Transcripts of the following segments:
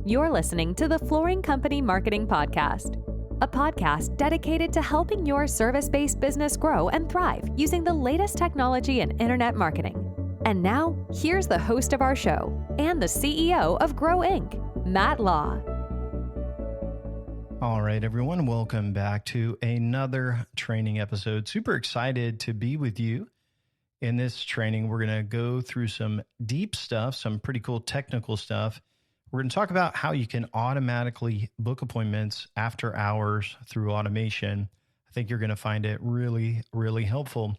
You're listening to the Flooring Company Marketing Podcast, a podcast dedicated to helping your service-based business grow and thrive using the latest technology in internet marketing. And now, here's the host of our show and the CEO of Grow Inc., Matt Law. All right, everyone, welcome back to another training episode. Super excited to be with you. In this training, we're going to go through some deep stuff, some pretty cool technical stuff. We're going to talk about how you can automatically book appointments after hours through automation. I think you're going to find it really, really helpful.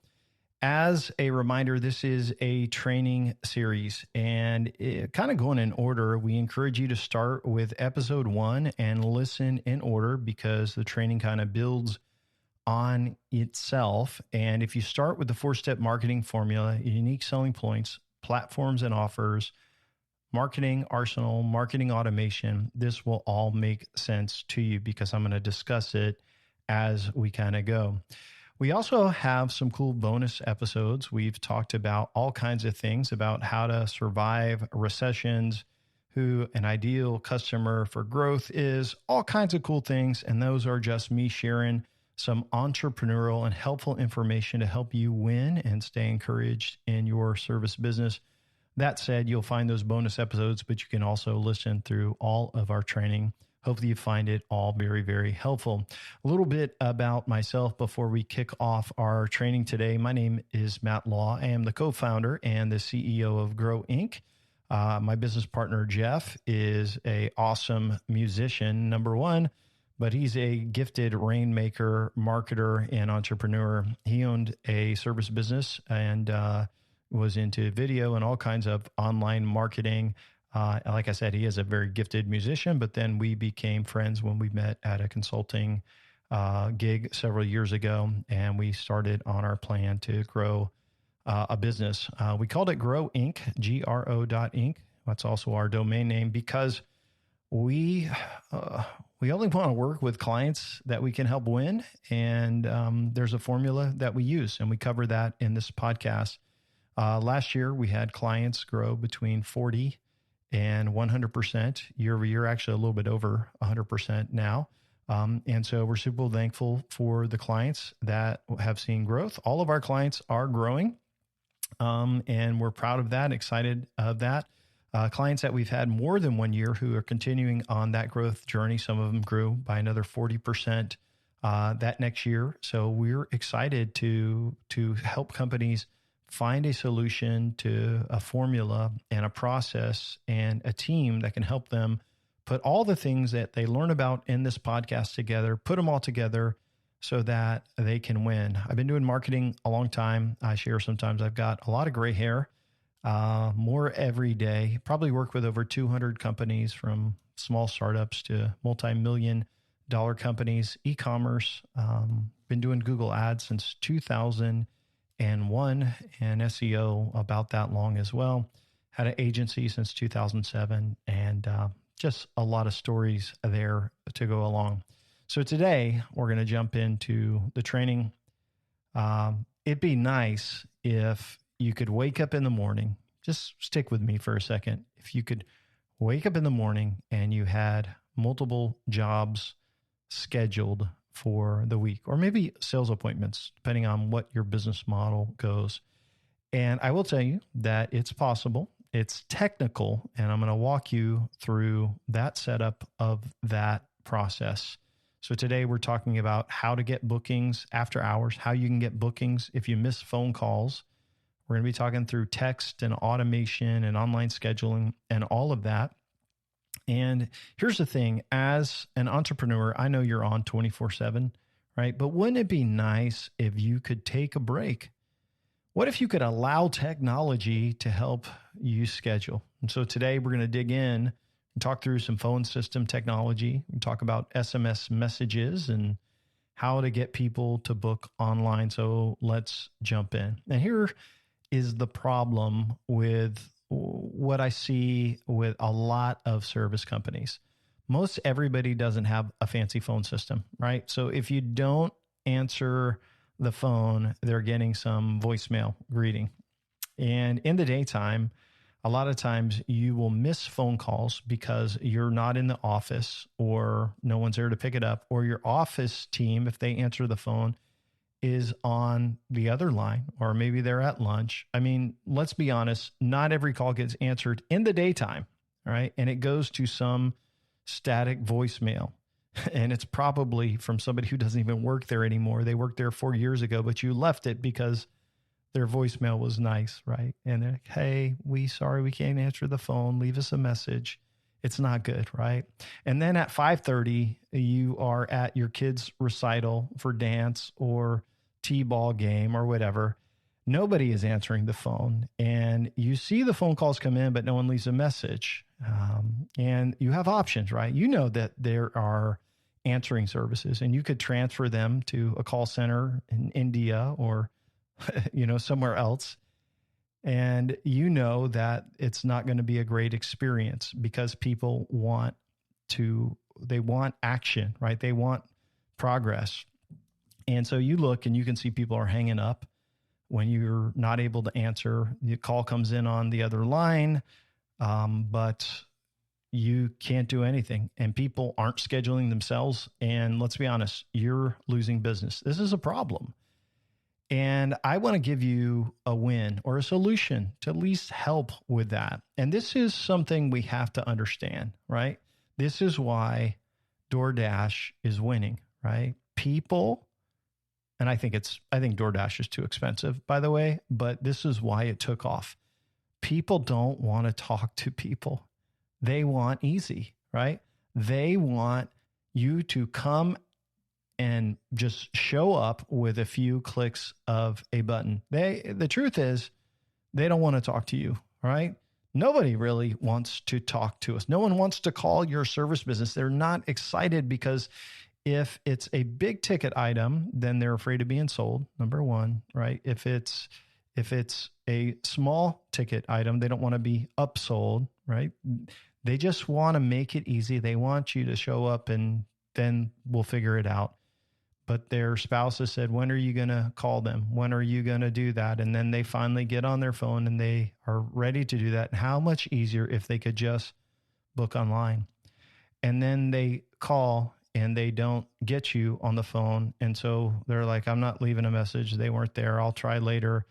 As a reminder, this is a training series and kind of going in order. We encourage you to start with episode 1 and listen in order because the training kind of builds on itself. And if you start with the 4-step marketing formula, unique selling points, platforms and offers, marketing arsenal, marketing automation, this will all make sense to you because I'm going to discuss it as we kind of go. We also have some cool bonus episodes. We've talked about all kinds of things about how to survive recessions, who an ideal customer for growth is, all kinds of cool things. And those are just me sharing some entrepreneurial and helpful information to help you win and stay encouraged in your service business. That said, you'll find those bonus episodes, but you can also listen through all of our training. Hopefully you find it all very, very helpful. A little bit about myself before we kick off our training today. My name is Matt Law. I am the co-founder and the CEO of Grow Inc. My business partner, Jeff, is an awesome musician, number one, but he's a gifted rainmaker, marketer, and entrepreneur. He owned a service business and was into video and all kinds of online marketing. Like I said, he is a very gifted musician, but then we became friends when we met at a consulting gig several years ago, and we started on our plan to grow a business. We called it Grow Inc., GRO.Inc. That's also our domain name because we only want to work with clients that we can help win, and there's a formula that we use, and we cover that in this podcast. Last year, we had clients grow between 40 and 100% year over year, actually a little bit over 100% now. And so we're super thankful for the clients that have seen growth. All of our clients are growing, and we're proud of that, excited of that. Clients that we've had more than 1 year who are continuing on that growth journey. Some of them grew by another 40% that next year. So we're excited to help companies find a solution to a formula and a process and a team that can help them put all the things that they learn about in this podcast together, put them all together so that they can win. I've been doing marketing a long time. I share sometimes I've got a lot of gray hair, more every day, probably work with over 200 companies from small startups to multi-million-dollar companies, e-commerce, been doing Google ads since 2001 and SEO about that long as well. Had an agency since 2007 and just a lot of stories there to go along. So today we're going to jump into the training. It'd be nice if you could wake up in the morning, just stick with me for a second. If you could wake up in the morning and you had multiple jobs scheduled for the week, or maybe sales appointments, depending on what your business model goes. And I will tell you that it's possible, it's technical, and I'm going to walk you through that setup of that process. So today we're talking about how to get bookings after hours, how you can get bookings if you miss phone calls. We're going to be talking through text and automation and online scheduling and all of that. And here's the thing, as an entrepreneur, I know you're on 24/7, right? But wouldn't it be nice if you could take a break? What if you could allow technology to help you schedule? And so today we're going to dig in and talk through some phone system technology. We talk about SMS messages and how to get people to book online. So let's jump in. And here is the problem with what I see with a lot of service companies. Most everybody doesn't have a fancy phone system, right? So if you don't answer the phone, they're getting some voicemail greeting. And in the daytime, a lot of times you will miss phone calls because you're not in the office or no one's there to pick it up, or your office team, if they answer the phone, is on the other line, or maybe they're at lunch. I mean, let's be honest, not every call gets answered in the daytime, right? And it goes to some static voicemail. And it's probably from somebody who doesn't even work there anymore. They worked there 4 years ago, but you left it because their voicemail was nice, right? And they're like, hey, sorry, we can't answer the phone. Leave us a message. It's not good, right? And then at 5:30, you are at your kid's recital for dance or t-ball game or whatever. Nobody is answering the phone. And you see the phone calls come in, but no one leaves a message. And you have options, right? You know that there are answering services, and you could transfer them to a call center in India or somewhere else. And you know that it's not going to be a great experience because people want action, right? They want progress. And so you look and you can see people are hanging up when you're not able to answer. The call comes in on the other line, but you can't do anything, and people aren't scheduling themselves. And let's be honest, you're losing business. This is a problem. And I want to give you a win or a solution to at least help with that. And this is something we have to understand, right? This is why DoorDash is winning, right? People, and I think DoorDash is too expensive, by the way, but this is why it took off. People don't want to talk to people. They want easy, right? They want you to come and just show up with a few clicks of a button. The truth is, they don't want to talk to you, right? Nobody really wants to talk to us. No one wants to call your service business. They're not excited because if it's a big ticket item, then they're afraid of being sold, number one, right? If it's a small ticket item, they don't want to be upsold, right? They just want to make it easy. They want you to show up and then we'll figure it out. But their spouse has said, when are you going to call them? When are you going to do that? And then they finally get on their phone and they are ready to do that. And how much easier if they could just book online. And then they call and they don't get you on the phone. And so they're like, I'm not leaving a message. They weren't there. I'll try later.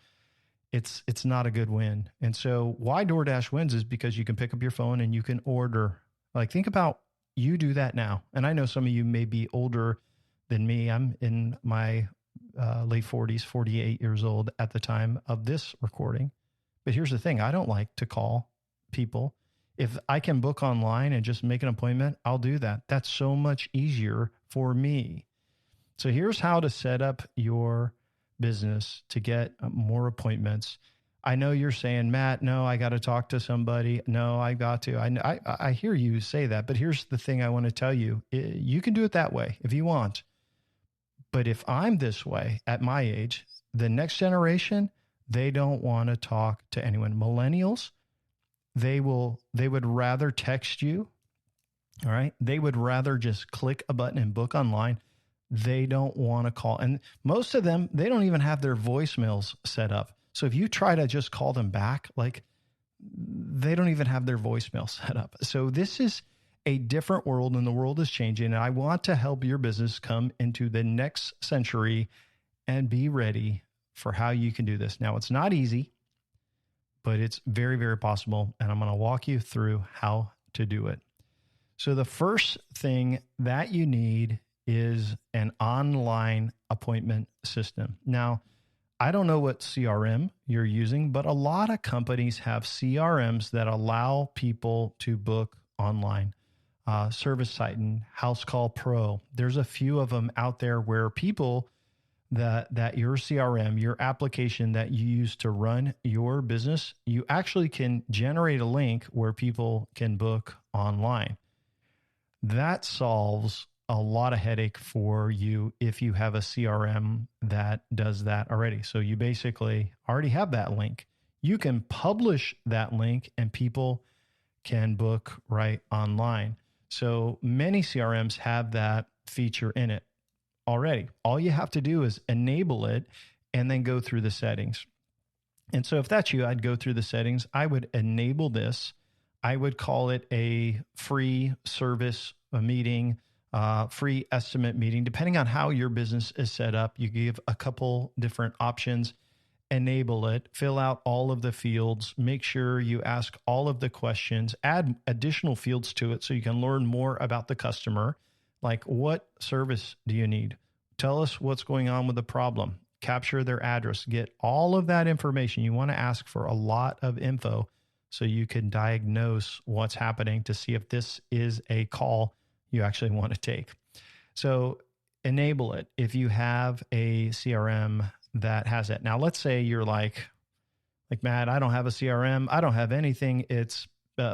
It's not a good win. And so why DoorDash wins is because you can pick up your phone and you can order. Like, think about you do that now. And I know some of you may be older than me. I'm in my late 40s, 48 years old at the time of this recording. But here's the thing. I don't like to call people. If I can book online and just make an appointment, I'll do that. That's so much easier for me. So here's how to set up your business to get more appointments. I know you're saying, Matt, no, I got to talk to somebody. No, I got to. I hear you say that, but here's the thing I want to tell you. You can do it that way if you want. But if I'm this way at my age, the next generation, they don't want to talk to anyone. Millennials, they would rather text you. All right. They would rather just click a button and book online. They don't want to call. And most of them, they don't even have their voicemails set up. So if you try to just call them back, like, they don't even have their voicemail set up. So this is a different world, and the world is changing. And I want to help your business come into the next century and be ready for how you can do this. Now, it's not easy, but it's very, very possible. And I'm going to walk you through how to do it. So the first thing that you need is an online appointment system. Now, I don't know what CRM you're using, but a lot of companies have CRMs that allow people to book online. ServiceTitan, House Call Pro. There's a few of them out there where people that your CRM, your application that you use to run your business, you actually can generate a link where people can book online. That solves a lot of headache for you if you have a CRM that does that already. So you basically already have that link. You can publish that link and people can book right online. So many CRMs have that feature in it already. All you have to do is enable it and then go through the settings. And so if that's you, I'd go through the settings. I would enable this. I would call it a free service meeting, free estimate meeting. Depending on how your business is set up, you give a couple different options. Enable it, fill out all of the fields, make sure you ask all of the questions, add additional fields to it so you can learn more about the customer. Like, what service do you need? Tell us what's going on with the problem. Capture their address, get all of that information. You want to ask for a lot of info so you can diagnose what's happening to see if this is a call you actually want to take. So enable it. If you have a CRM that has it. Now, let's say you're like, Matt, I don't have a CRM. I don't have anything. It's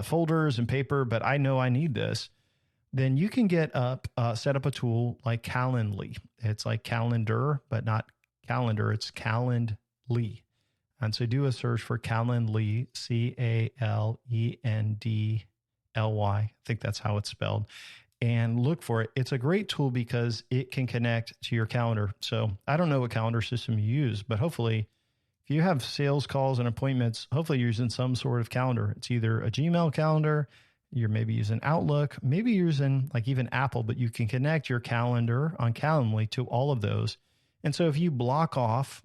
folders and paper, but I know I need this. Then you can set up a tool like Calendly. It's like calendar, but not calendar. It's Calendly. And so do a search for Calendly, Calendly. I think that's how it's spelled. And look for it. It's a great tool because it can connect to your calendar. So I don't know what calendar system you use, but hopefully if you have sales calls and appointments, hopefully you're using some sort of calendar. It's either a Gmail calendar, you're maybe using Outlook, maybe you're using like even Apple, but you can connect your calendar on Calendly to all of those. And so if you block off,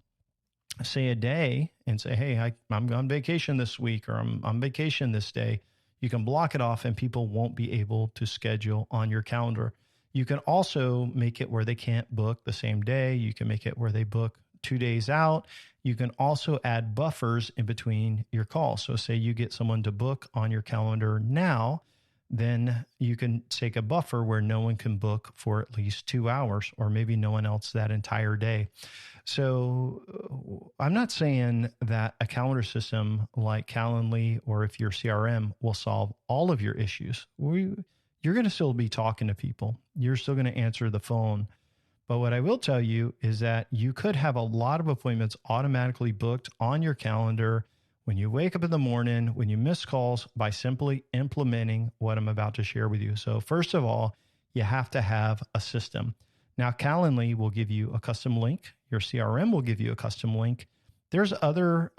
say, a day and say, hey, I'm on vacation this week, or I'm on vacation this day, you can block it off and people won't be able to schedule on your calendar. You can also make it where they can't book the same day. You can make it where they book 2 days out. You can also add buffers in between your calls. So say you get someone to book on your calendar now, then you can take a buffer where no one can book for at least 2 hours, or maybe no one else that entire day. So I'm not saying that a calendar system like Calendly, or if your CRM, will solve all of your issues. You're going to still be talking to people. You're still going to answer the phone. But what I will tell you is that you could have a lot of appointments automatically booked on your calendar when you wake up in the morning, when you miss calls, by simply implementing what I'm about to share with you. So first of all, you have to have a system. Now, Calendly will give you a custom link. Your CRM will give you a custom link. There's other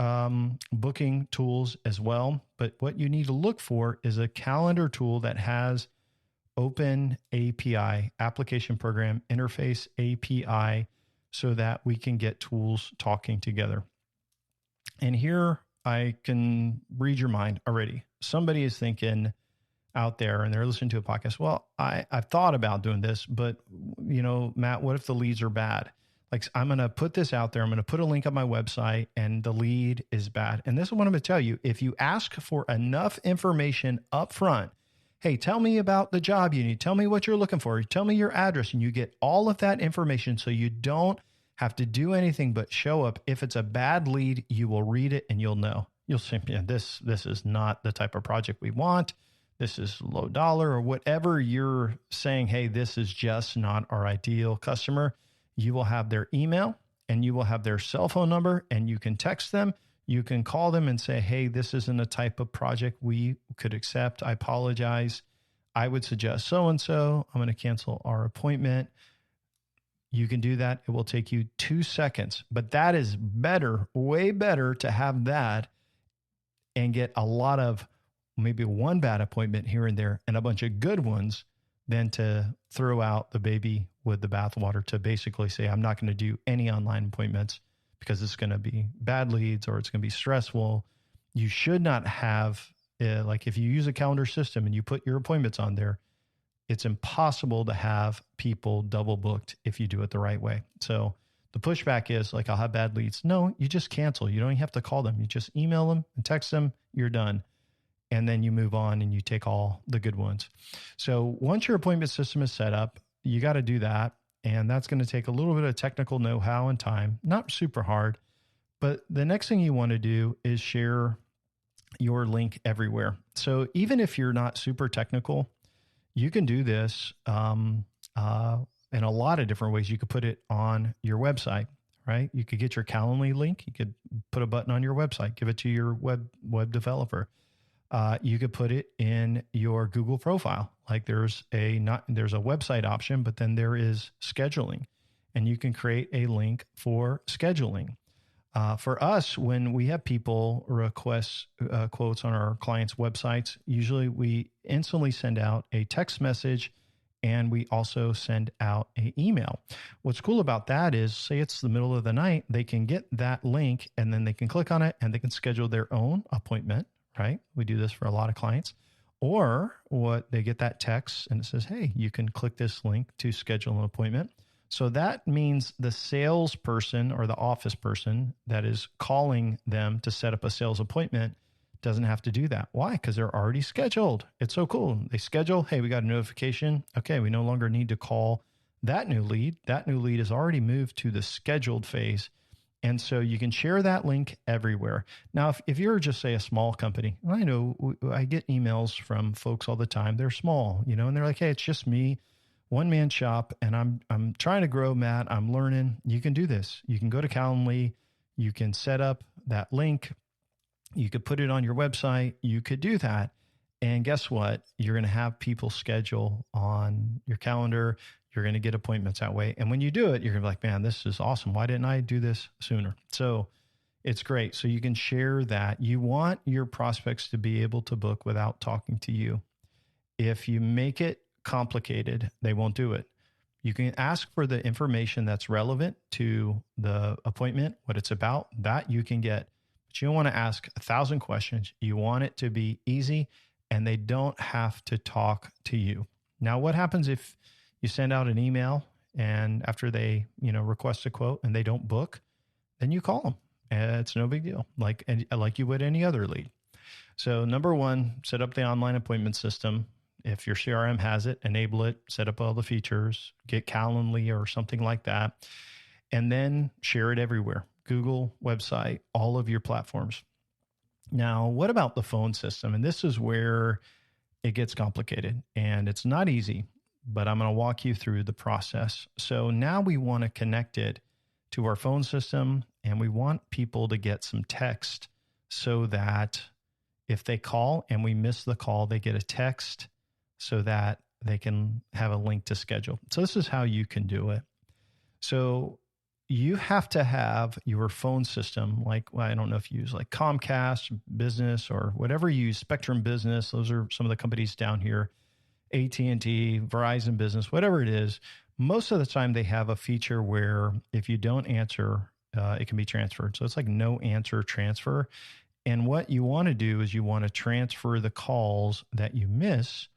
booking tools as well, but what you need to look for is a calendar tool that has Open API, Application Program Interface API, so that we can get tools talking together. And here I can read your mind already. Somebody is thinking out there and they're listening to a podcast, well, I've thought about doing this, but Matt, what if the leads are bad? Like, I'm going to put this out there. I'm going to put a link on my website and the lead is bad. And this is what I'm going to tell you. If you ask for enough information up front, hey, tell me about the job you need. Tell me what you're looking for. Tell me your address, and you get all of that information so you don't have to do anything but show up. If it's a bad lead, you will read it and you'll know. You'll say, yeah, this is not the type of project we want. This is low dollar, or whatever you're saying. Hey, this is just not our ideal customer. You will have their email and you will have their cell phone number, and you can text them. You can call them and say, hey, this isn't a type of project we could accept. I apologize. I would suggest so-and-so. I'm going to cancel our appointment. You can do that. It will take you 2 seconds, but that is better, way better to have that and get a lot of maybe one bad appointment here and there and a bunch of good ones than to throw out the baby with the bathwater, to basically say, I'm not going to do any online appointments because it's going to be bad leads or it's going to be stressful. You should not have, like if you use a calendar system and you put your appointments on there, it's impossible to have people double booked if you do it the right way. So the pushback is like, I'll have bad leads. No, you just cancel. You don't even have to call them. You just email them and text them. You're done. And then you move on and you take all the good ones. So once your appointment system is set up, you got to do that. And that's going to take a little bit of technical know-how and time, not super hard. But the next thing you want to do is share your link everywhere. So even if you're not super technical, you can do this in a lot of different ways. You could put it on your website, right? You could get your Calendly link. You could put a button on your website, give it to your web developer. You could put it in your Google profile. Like there's a website option, but then there is scheduling, and you can create a link for scheduling. For us, when we have people request quotes on our clients' websites, usually we instantly send out a text message and we also send out an email. What's cool about that is, say it's the middle of the night, they can get that link and then they can click on it and they can schedule their own appointment, right? We do this for a lot of clients. Or what they get that text and it says, hey, you can click this link to schedule an appointment. So that means the salesperson or the office person that is calling them to set up a sales appointment doesn't have to do that. Why? Because they're already scheduled. It's so cool. They schedule, hey, we got a notification. Okay, we no longer need to call that new lead. That new lead is already moved to the scheduled phase. And so you can share that link everywhere. Now, if you're just, say, a small company, I know I get emails from folks all the time. They're small, and they're like, hey, it's just me. One-man shop, and I'm trying to grow, Matt. I'm learning. You can do this. You can go to Calendly. You can set up that link. You could put it on your website. You could do that. And guess what? You're going to have people schedule on your calendar. You're going to get appointments that way. And when you do it, you're going to be like, man, this is awesome. Why didn't I do this sooner? So it's great. So you can share that. You want your prospects to be able to book without talking to you. If you make it complicated, they won't do it. You can ask for the information that's relevant to the appointment, what it's about, that you can get. But you don't want to ask 1,000 questions. You want it to be easy and they don't have to talk to you. Now, what happens if you send out an email and after they, request a quote and they don't book? Then you call them. It's no big deal, like you would any other lead. So number one, set up the online appointment system. If your CRM has it, enable it, set up all the features, get Calendly or something like that, and then share it everywhere. Google, website, all of your platforms. Now, what about the phone system? And this is where it gets complicated and it's not easy, but I'm going to walk you through the process. So now we want to connect it to our phone system and we want people to get some text so that if they call and we miss the call, they get a text so that they can have a link to schedule. So this is how you can do it. So you have to have your phone system, I don't know if you use like Comcast Business or whatever you use, Spectrum Business. Those are some of the companies down here, AT&T, Verizon Business, whatever it is. Most of the time they have a feature where if you don't answer, it can be transferred. So it's like no answer transfer. And what you want to do is you want to transfer the calls that you miss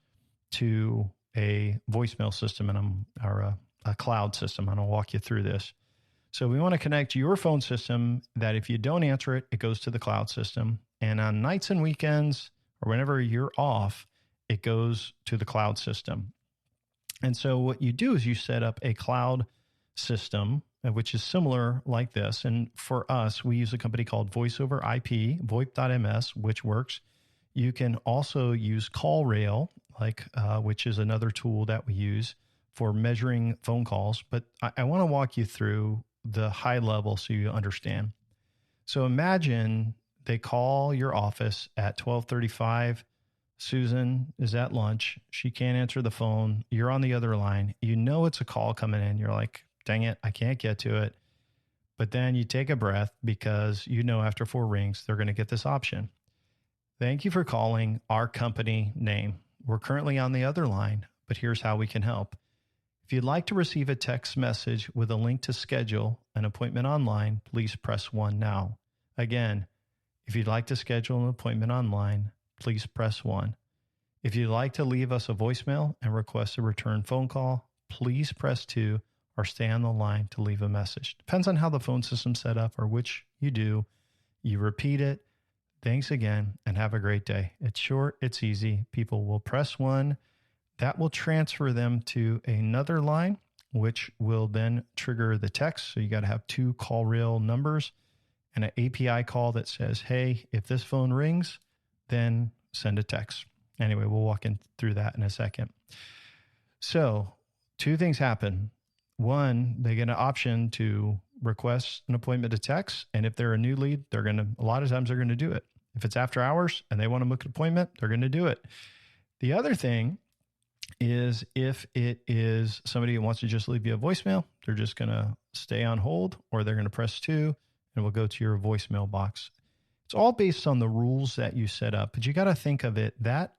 to a voicemail system or a cloud system. And I'll walk you through this. So we want to connect your phone system that if you don't answer it, it goes to the cloud system. And on nights and weekends or whenever you're off, it goes to the cloud system. And so what you do is you set up a cloud system, which is similar like this. And for us, we use a company called Voice over IP, VoIP.ms, which works. You can also use CallRail, which is another tool that we use for measuring phone calls. But I want to walk you through the high level so you understand. So imagine they call your office at 12:35. Susan is at lunch. She can't answer the phone. You're on the other line. You know it's a call coming in. You're like, dang it, I can't get to it. But then you take a breath because after 4 rings, they're going to get this option. Thank you for calling our company name. We're currently on the other line, but here's how we can help. If you'd like to receive a text message with a link to schedule an appointment online, please press 1 now. Again, if you'd like to schedule an appointment online, please press 1. If you'd like to leave us a voicemail and request a return phone call, please press 2 or stay on the line to leave a message. Depends on how the phone system's set up or which you do. You repeat it. Thanks again and have a great day. It's short, it's easy. People will press 1. That will transfer them to another line, which will then trigger the text. So you got to have 2 CallRail numbers and an API call that says, hey, if this phone rings, then send a text. Anyway, we'll walk through that in a second. So 2 things happen. 1, they get an option to request an appointment to text. And if they're a new lead, a lot of times they're going to do it. If it's after hours and they want to book an appointment, they're going to do it. The other thing is if it is somebody who wants to just leave you a voicemail, they're just going to stay on hold or they're going to press 2 and it will go to your voicemail box. It's all based on the rules that you set up, but you got to think of it that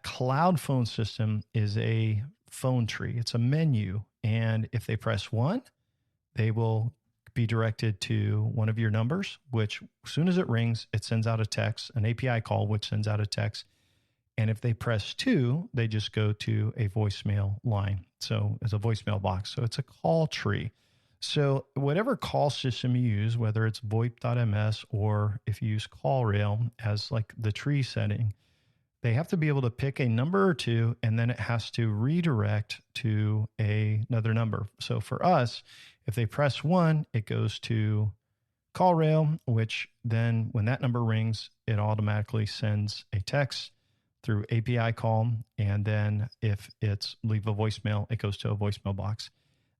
cloud phone system is a phone tree. It's a menu. And if they press 1, they will be directed to one of your numbers, which as soon as it rings, it sends out a text, an API call, which sends out a text. And if they press 2, they just go to a voicemail line. So it's a voicemail box. So it's a call tree. So whatever call system you use, whether it's VoIP.ms or if you use CallRail as like the tree setting, they have to be able to pick a number or two, and then it has to redirect to another number. So for us, if they press 1, it goes to CallRail, which then when that number rings, it automatically sends a text through API call. And then if it's leave a voicemail, it goes to a voicemail box.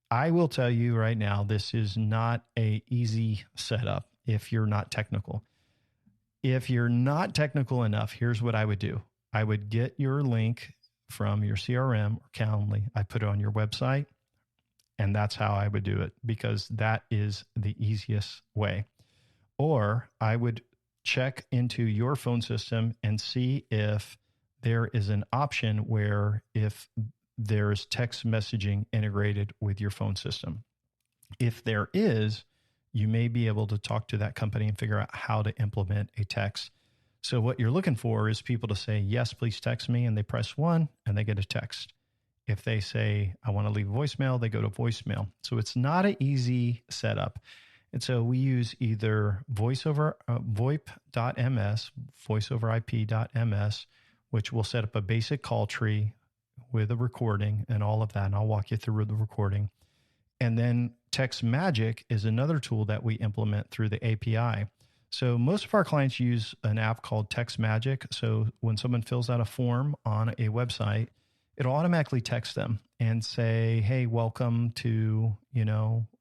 I will tell you right now, this is not an easy setup if you're not technical. If you're not technical enough, here's what I would do. I would get your link from your CRM or Calendly. I put it on your website, and that's how I would do it because that is the easiest way. Or I would check into your phone system and see if there is an option where if there's text messaging integrated with your phone system. If there is, you may be able to talk to that company and figure out how to implement a text. So what you're looking for is people to say, yes, please text me. And they press 1 and they get a text. If they say, I want to leave a voicemail, they go to voicemail. So it's not an easy setup. And so we use either VoIP.ms, voiceoverip.ms, which will set up a basic call tree with a recording and all of that. And I'll walk you through the recording. And then Text Magic is another tool that we implement through the API. So most of our clients use an app called Text Magic. So when someone fills out a form on a website, it'll automatically text them and say, hey, welcome to,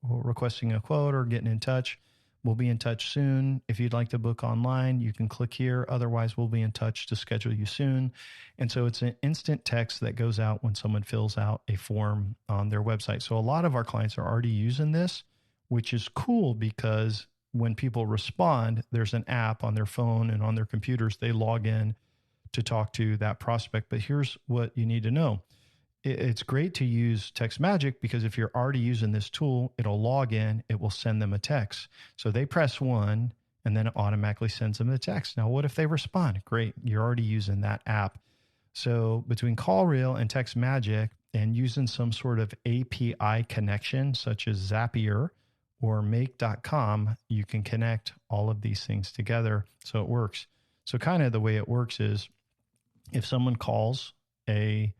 requesting a quote or getting in touch. We'll be in touch soon. If you'd like to book online, you can click here. Otherwise, we'll be in touch to schedule you soon. And so it's an instant text that goes out when someone fills out a form on their website. So a lot of our clients are already using this, which is cool because when people respond, there's an app on their phone and on their computers. They log in to talk to that prospect. But here's what you need to know. It's great to use Text Magic because if you're already using this tool, it'll log in, it will send them a text. So they press 1 and then it automatically sends them a text. Now, what if they respond? Great. You're already using that app. So between CallRail and Text Magic and using some sort of API connection, such as Zapier or make.com, you can connect all of these things together so it works. So kind of the way it works is if someone calls a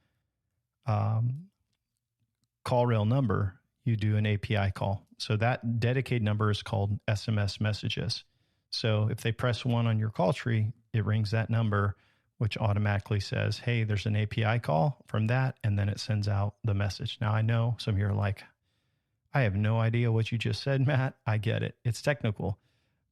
CallRail number, you do an API call. So that dedicated number is called SMS messages. So if they press 1 on your call tree, it rings that number, which automatically says, hey, there's an API call from that. And then it sends out the message. Now I know some of you are like, I have no idea what you just said, Matt. I get it. It's technical.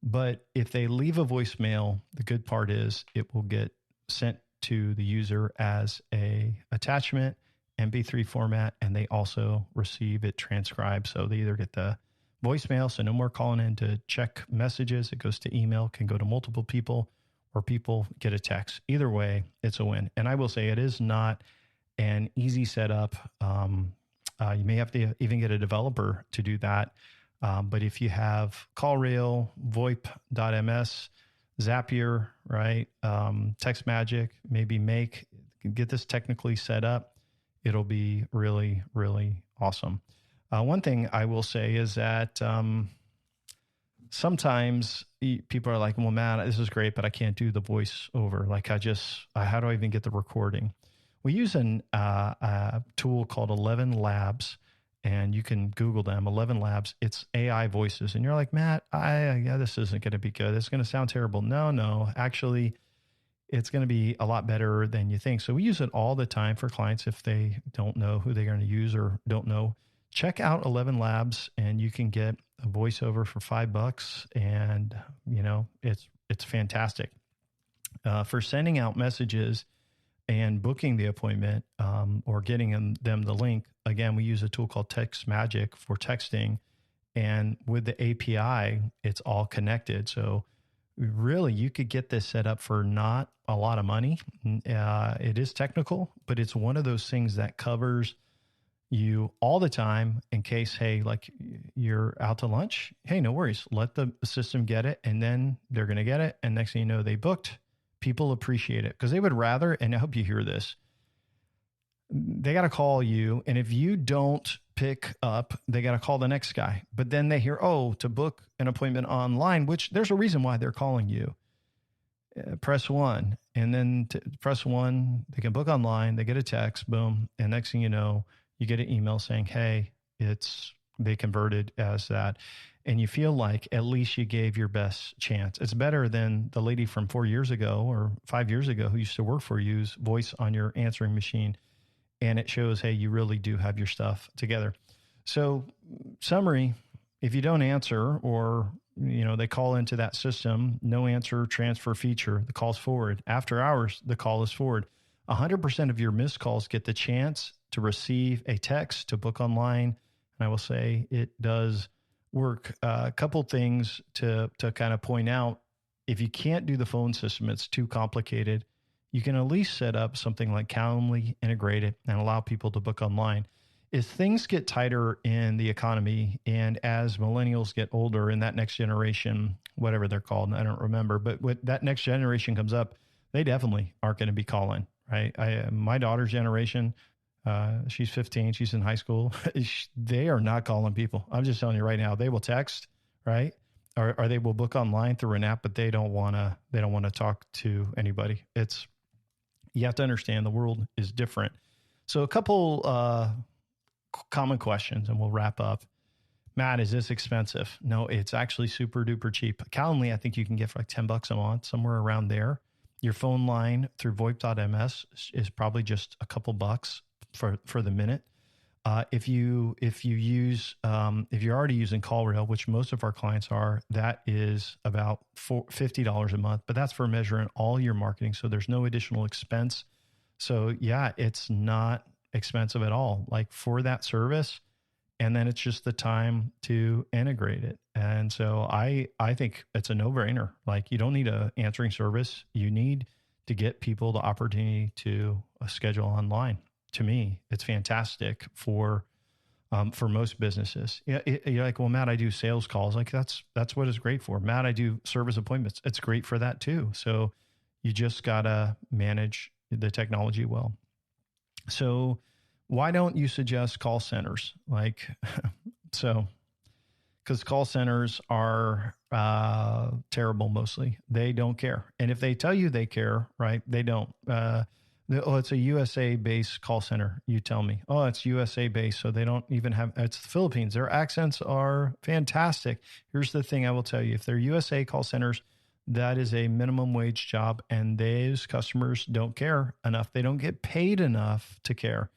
But if they leave a voicemail, the good part is it will get sent to the user as a attachment, MP3 format, and they also receive it transcribed. So they either get the voicemail, so no more calling in to check messages. It goes to email, can go to multiple people, or people get a text. Either way, it's a win. And I will say it is not an easy setup. You may have to even get a developer to do that. But if you have CallRail, VoIP.ms, Zapier, right? Text Magic, maybe get this technically set up. It'll be really, really awesome. One thing I will say is that sometimes people are like, well, man, this is great, but I can't do the voiceover. Like how do I even get the recording? We use a tool called 11 Labs, and you can Google them, 11 Labs. It's AI voices. And you're like, Matt, this isn't going to be good. It's going to sound terrible. No, actually, it's going to be a lot better than you think. So we use it all the time for clients if they don't know who they're going to use or don't know. Check out 11 Labs, and you can get a voiceover for $5, and it's fantastic. For sending out messages and booking the appointment or getting them the link, again, we use a tool called Text Magic for texting, And with the API, it's all connected. So really, you could get this set up for not a lot of money. It is technical, but it's one of those things that covers you all the time in case, hey, like you're out to lunch. Hey, no worries. Let the system get it. And then they're going to get it. And next thing you know, they booked. People appreciate it because they would rather, and I hope you hear this, they got to call you. And if you don't pick up, they got to call the next guy. But then they hear, oh, to book an appointment online, which there's a reason why they're calling you. Press 1. And then press 1, they can book online. They get a text, boom. And next thing you know, you get an email saying, hey, they converted as that. And you feel like at least you gave your best chance. It's better than the lady from 4 years ago or 5 years ago who used to work for you's voice on your answering machine. And it shows, hey, you really do have your stuff together. So summary, if you don't answer or, they call into that system, no answer transfer feature, the call's forward. After hours, the call is forward. 100% of your missed calls get the chance to receive a text to book online. And I will say it does work. A couple things to kind of point out. If you can't do the phone system, it's too complicated. You can at least set up something like Calendly integrated and allow people to book online. As things get tighter in the economy and as millennials get older and that next generation, whatever they're called, I don't remember, but when that next generation comes up, they definitely aren't going to be calling, right? My daughter's generation, she's 15, she's in high school. They are not calling people. I'm just telling you right now, they will text, right? Or they will book online through an app, but they don't want to talk to anybody. You have to understand the world is different. So a couple common questions and we'll wrap up. Matt, is this expensive? No, it's actually super duper cheap. Calendly, I think you can get for like $10 a month, somewhere around there. Your phone line through VoIP.ms is probably just a couple bucks for the minute. If you're already using CallRail, which most of our clients are, that is about $50 a month, but that's for measuring all your marketing. So there's no additional expense. So yeah, it's not expensive at all, like for that service. And then it's just the time to integrate it. And so I think it's a no-brainer. Like you don't need an answering service. You need to get people the opportunity to schedule online. To me, it's fantastic for most businesses. Yeah, you're like, well, Matt, I do sales calls. Like that's what it's great for. Matt, I do service appointments. It's great for that too. So you just gotta manage the technology well. So why don't you suggest call centers? Because call centers are terrible mostly. They don't care. And if they tell you they care, right, they don't. It's a USA-based call center, you tell me. Oh, it's USA-based, so they don't even have, it's the Philippines. Their accents are fantastic. Here's the thing I will tell you. If they're USA call centers, that is a minimum wage job, and those customers don't care enough. They don't get paid enough to care.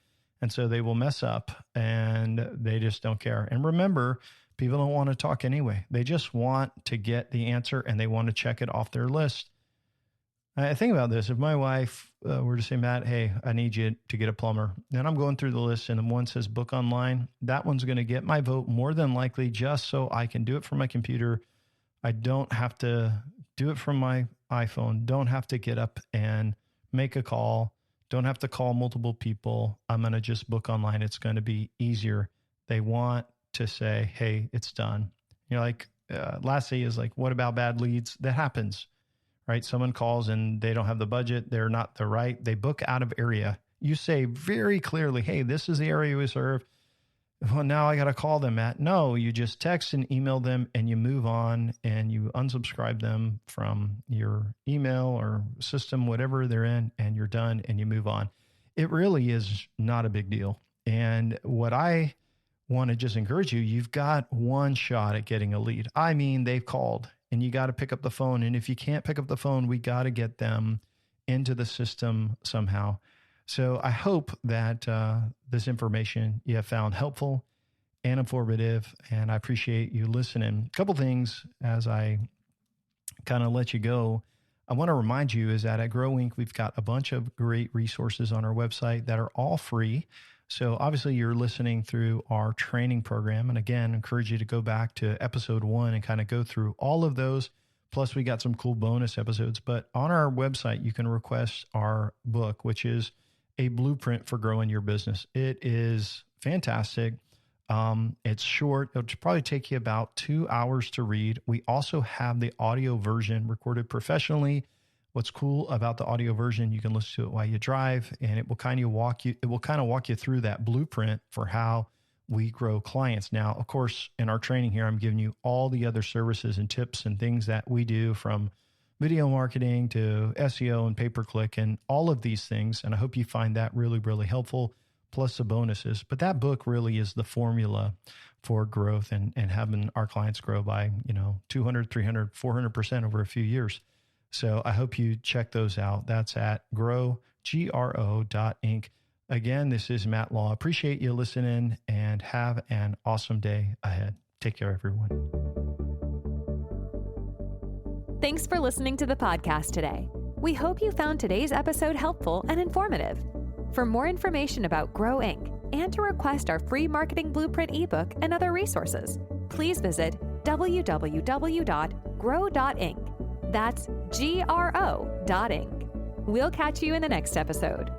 And so they will mess up, and they just don't care. And remember, people don't want to talk anyway. They just want to get the answer, and they want to check it off their list. I think about this. If my wife were to say, Matt, hey, I need you to get a plumber, and I'm going through the list and one says book online, that one's going to get my vote more than likely just so I can do it from my computer. I don't have to do it from my iPhone, don't have to get up and make a call, don't have to call multiple people. I'm going to just book online. It's going to be easier. They want to say, hey, it's done. Lastly is like, what about bad leads? That happens. Right? Someone calls and they don't have the budget. They're not the right. They book out of area. You say very clearly, hey, this is the area we serve. Well, now I got to call them, Matt. No, you just text and email them and you move on and you unsubscribe them from your email or system, whatever they're in, and you're done and you move on. It really is not a big deal. And what I want to just encourage you, you've got one shot at getting a lead. I mean, they've called. And you got to pick up the phone. And if you can't pick up the phone, we got to get them into the system somehow. So I hope that this information you have found helpful and informative. And I appreciate you listening. A couple things as I kind of let you go. I want to remind you is that at Grow Inc., we've got a bunch of great resources on our website that are all free. So obviously you're listening through our training program. And again, I encourage you to go back to episode 1 and kind of go through all of those. Plus we got some cool bonus episodes, but on our website, you can request our book, which is a blueprint for growing your business. It is fantastic. It's short. It'll probably take you about 2 hours to read. We also have the audio version recorded professionally. What's cool about the audio version, you can listen to it while you drive, and it will kind of walk you through that blueprint for how we grow clients. Now, of course, in our training here, I'm giving you all the other services and tips and things that we do, from video marketing to SEO and pay-per-click and all of these things. And I hope you find that really, really helpful, plus the bonuses. But that book really is the formula for growth and having our clients grow by, 200, 300, 400% over a few years. So I hope you check those out. That's at GRO.inc. Again, this is Matt Law. Appreciate you listening and have an awesome day ahead. Take care, everyone. Thanks for listening to the podcast today. We hope you found today's episode helpful and informative. For more information about Grow Inc. and to request our free marketing blueprint ebook and other resources, please visit www.grow.inc. That's GRO.inc. We'll catch you in the next episode.